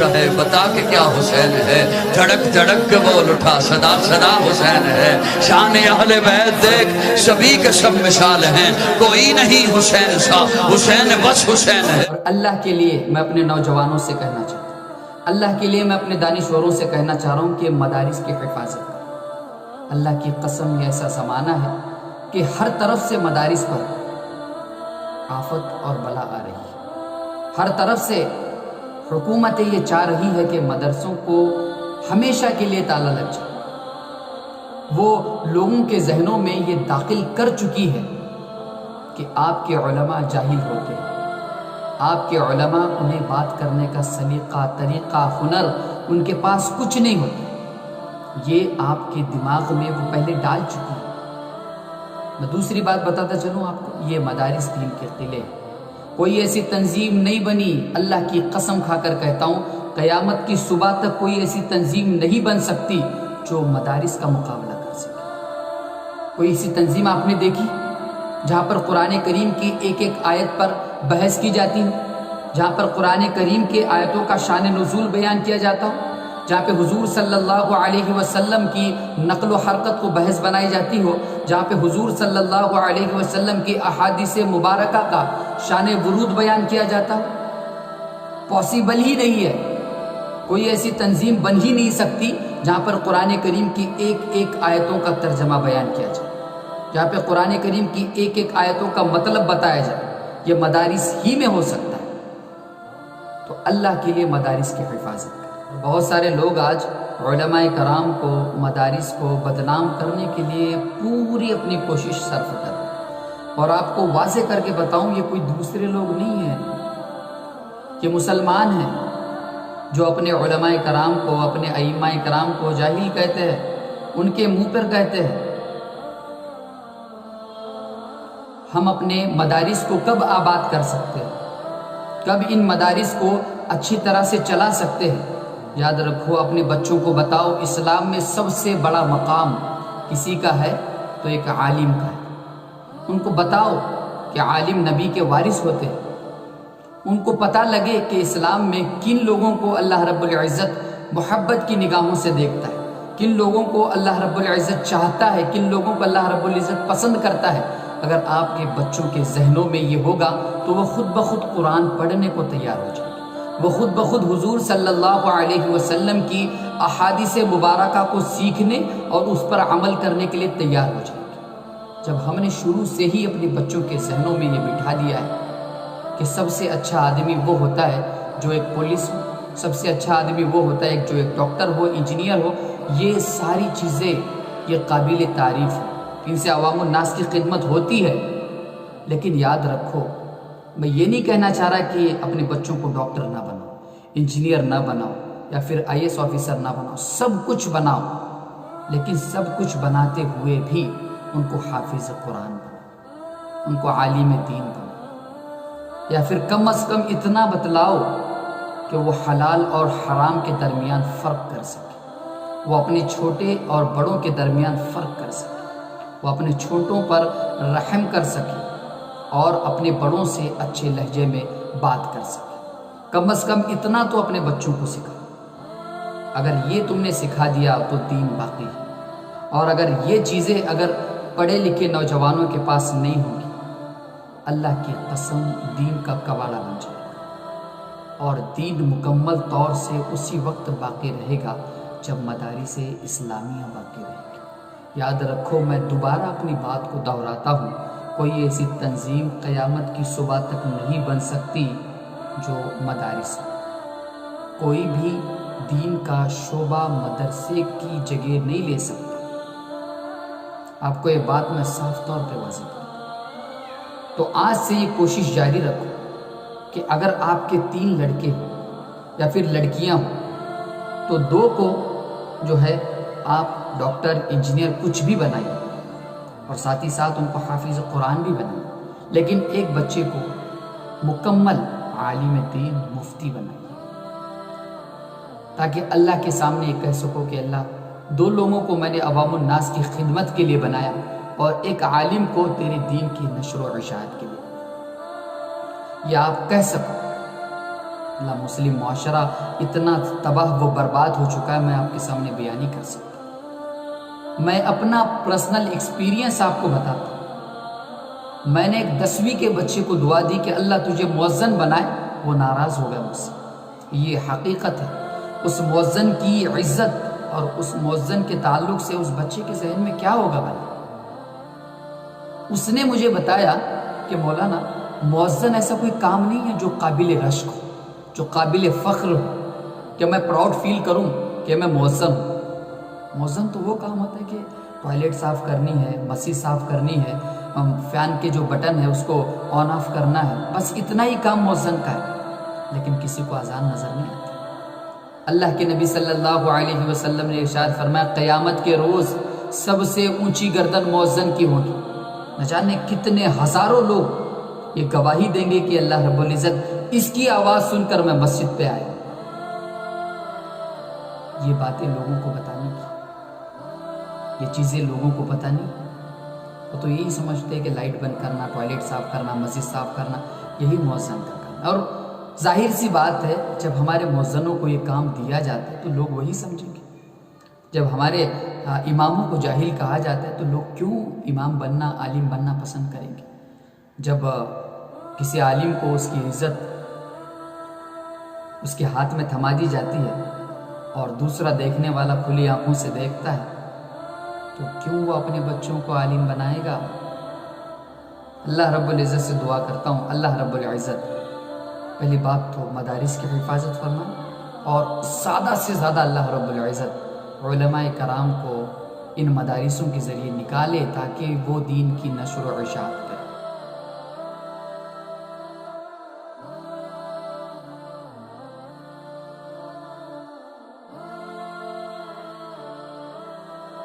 ہے بتا کہ کیا حسین ہے، دھڑک دھڑک کے بول اٹھا صدا صدا حسین ہے، شان اہل بیت دیکھ سبھی کے سب مثال ہیں، کوئی نہیں حسین سا، حسین بس حسین ہے۔ اور اللہ کے لیے میں اپنے نوجوانوں سے کہنا چاہتا ہوں، اللہ کے لیے میں اپنے دانشوروں سے کہنا چاہ رہا ہوں کہ مدارس کی حفاظت کریں۔ اللہ کی قسم یہ ایسا زمانہ ہے کہ ہر طرف سے مدارس پر آفت اور بلا آ رہی ہے، ہر طرف سے حکومت یہ چاہ رہی ہے کہ مدرسوں کو ہمیشہ کے لیے تالا لگ جائے۔ وہ لوگوں کے ذہنوں میں یہ داخل کر چکی ہے کہ آپ کے علماء جاہل ہوتے ہیں، آپ کے علماء انہیں بات کرنے کا سلیقہ طریقہ ہنر ان کے پاس کچھ نہیں ہوتا، یہ آپ کے دماغ میں وہ پہلے ڈال چکی ہے۔ میں دوسری بات بتاتا چلوں آپ کو، یہ مدارس دین کے قلعے، کوئی ایسی تنظیم نہیں بنی، اللہ کی قسم کھا کر کہتا ہوں قیامت کی صبح تک کوئی ایسی تنظیم نہیں بن سکتی جو مدارس کا مقابلہ کر سکے۔ کوئی ایسی تنظیم آپ نے دیکھی جہاں پر قرآن کریم کی ایک ایک آیت پر بحث کی جاتی ہو، جہاں پر قرآن کریم کے آیتوں کا شان نزول بیان کیا جاتا ہو، جہاں پہ حضور صلی اللہ علیہ وسلم کی نقل و حرکت کو بحث بنائی جاتی ہو، جہاں پہ حضور صلی اللہ علیہ وسلم کی احادیث مبارکہ کا شان ورود بیان کیا جاتا ہو؟ پاسبل ہی نہیں ہے، کوئی ایسی تنظیم بن ہی نہیں سکتی جہاں پر قرآن کریم کی ایک ایک آیتوں کا ترجمہ بیان کیا جائے، جہاں پہ قرآن کریم کی ایک ایک آیتوں کا مطلب بتایا جائے۔ یہ مدارس ہی میں ہو سکتا ہے۔ تو اللہ کے لیے مدارس کی حفاظت کریں۔ بہت سارے لوگ آج علماء کرام کو، مدارس کو بدنام کرنے کے لیے پوری اپنی کوشش صرف کر رہے ہیں، اور آپ کو واضح کر کے بتاؤں یہ کوئی دوسرے لوگ نہیں ہیں، یہ مسلمان ہیں جو اپنے علماء کرام کو، اپنے ائمہ کرام کو جاہل کہتے ہیں، ان کے منہ پر کہتے ہیں۔ ہم اپنے مدارس کو کب آباد کر سکتے ہیں، کب ان مدارس کو اچھی طرح سے چلا سکتے ہیں؟ یاد رکھو، اپنے بچوں کو بتاؤ اسلام میں سب سے بڑا مقام کسی کا ہے تو ایک عالم کا ہے۔ ان کو بتاؤ کہ عالم نبی کے وارث ہوتے ہیں، ان کو پتہ لگے کہ اسلام میں کن لوگوں کو اللہ رب العزت محبت کی نگاہوں سے دیکھتا ہے، کن لوگوں کو اللہ رب العزت چاہتا ہے، کن لوگوں کو اللہ رب العزت پسند کرتا ہے۔ اگر آپ کے بچوں کے ذہنوں میں یہ ہوگا تو وہ خود بخود قرآن پڑھنے کو تیار ہو جائے گے، وہ خود بخود حضور صلی اللہ علیہ وسلم کی احادیث مبارکہ کو سیکھنے اور اس پر عمل کرنے کے لیے تیار ہو جائے گے۔ جب ہم نے شروع سے ہی اپنے بچوں کے ذہنوں میں یہ بٹھا دیا ہے کہ سب سے اچھا آدمی وہ ہوتا ہے جو ایک پولیس ہو، سب سے اچھا آدمی وہ ہوتا ہے جو ایک ڈاکٹر ہو، انجینئر ہو، یہ ساری چیزیں یہ قابل تعریف ہیں، ان سے عوام الناس کی خدمت ہوتی ہے، لیکن یاد رکھو میں یہ نہیں کہنا چاہ رہا کہ اپنے بچوں کو ڈاکٹر نہ بناؤ، انجینئر نہ بناؤ، یا پھر IAS آفیسر نہ بناؤ، سب کچھ بناؤ، لیکن سب کچھ بناتے ہوئے بھی ان کو حافظ قرآن بناؤ، ان کو عالم دین بناؤ، یا پھر کم از کم اتنا بتلاؤ کہ وہ حلال اور حرام کے درمیان فرق کر سکے، وہ اپنے چھوٹے اور بڑوں کے درمیان فرق کر سکے، وہ اپنے چھوٹوں پر رحم کر سکے اور اپنے بڑوں سے اچھے لہجے میں بات کر سکے۔ کم از کم اتنا تو اپنے بچوں کو سکھاؤ۔ اگر یہ تم نے سکھا دیا تو دین باقی ہے، اور اگر یہ چیزیں اگر پڑھے لکھے نوجوانوں کے پاس نہیں ہوں گی، اللہ کی قسم دین کا کواڑا بن جائے گا، اور دین مکمل طور سے اسی وقت باقی رہے گا جب مدارس اسلامیہ باقی رہے گی۔ یاد رکھو، میں دوبارہ اپنی بات کو دہراتا ہوں، کوئی ایسی تنظیم قیامت کی صبح تک نہیں بن سکتی جو مدارس ہے۔ کوئی بھی دین کا شعبہ مدرسے کی جگہ نہیں لے سکتا۔ آپ کو یہ بات میں صاف طور پہ واضح کروں، تو آج سے یہ کوشش جاری رکھو کہ اگر آپ کے 3 لڑکے ہوں یا پھر لڑکیاں ہوں تو 2 کو جو ہے آپ ڈاکٹر، انجینئر کچھ بھی بنائیے، اور ساتھ ہی ساتھ ان کو حافظ قرآن بھی بنائیے، لیکن ایک بچے کو مکمل عالم دین، مفتی بنائیے، تاکہ اللہ کے سامنے یہ کہہ سکو کہ اللہ 2 لوگوں کو میں نے عوام الناس کی خدمت کے لیے بنایا، اور ایک عالم کو تیرے دین کی نشر و اشاعت کے لیے، یا آپ کہہ سکو اللہ مسلم معاشرہ اتنا تباہ و برباد ہو چکا ہے، میں آپ کے سامنے بیان نہیں کر سکتا۔ میں اپنا پرسنل ایکسپیرینس آپ کو بتاتا ہوں۔ میں نے ایک 10ویں کے بچے کو دعا دی کہ اللہ تجھے مؤذن بنائے، وہ ناراض ہو گیا مجھ سے۔ یہ حقیقت ہے۔ اس مؤذن کی عزت اور اس مؤذن کے تعلق سے اس بچے کے ذہن میں کیا ہوگا بھائی؟ اس نے مجھے بتایا کہ مولانا مؤذن ایسا کوئی کام نہیں ہے جو قابل رشک ہو، جو قابل فخر ہو، کہ میں پراؤڈ فیل کروں کہ میں مؤذن ہوں۔ مؤذن تو وہ کام ہوتا ہے کہ ٹوائلٹ صاف کرنی ہے، مسجد صاف کرنی ہے، فین کے جو بٹن ہے اس کو آن آف کرنا ہے، بس اتنا ہی کام مؤذن کا ہے۔ لیکن کسی کو اذان نظر نہیں آتی۔ اللہ کے نبی صلی اللہ علیہ وسلم نے ارشاد فرمایا قیامت کے روز سب سے اونچی گردن مؤذن کی ہوگی۔ نہ جانے کتنے ہزاروں لوگ یہ گواہی دیں گے کہ اللہ رب العزت اس کی آواز سن کر میں مسجد پہ آیا۔ یہ باتیں لوگوں کو بتانے کی، یہ چیزیں لوگوں کو پتہ نہیں۔ وہ تو یہی سمجھتے ہیں کہ لائٹ بند کرنا، ٹوائلٹ صاف کرنا، مسجد صاف کرنا، یہی مؤذن کا کام ہے۔ اور ظاہر سی بات ہے جب ہمارے مؤذنوں کو یہ کام دیا جاتا ہے تو لوگ وہی سمجھیں گے۔ جب ہمارے اماموں کو جاہل کہا جاتا ہے تو لوگ کیوں امام بننا، عالم بننا پسند کریں گے؟ جب کسی عالم کو اس کی عزت اس کے ہاتھ میں تھما دی جاتی ہے اور دوسرا دیکھنے والا کھلی آنکھوں سے دیکھتا ہے تو کیوں وہ اپنے بچوں کو عالم بنائے گا؟ اللہ رب العزت سے دعا کرتا ہوں اللہ رب العزت پہلی بات تو مدارس کی حفاظت فرمائے، اور زیادہ سے زیادہ اللہ رب العزت علماء کرام کو ان مدارسوں کے ذریعے نکالے تاکہ وہ دین کی نشر و اشاعت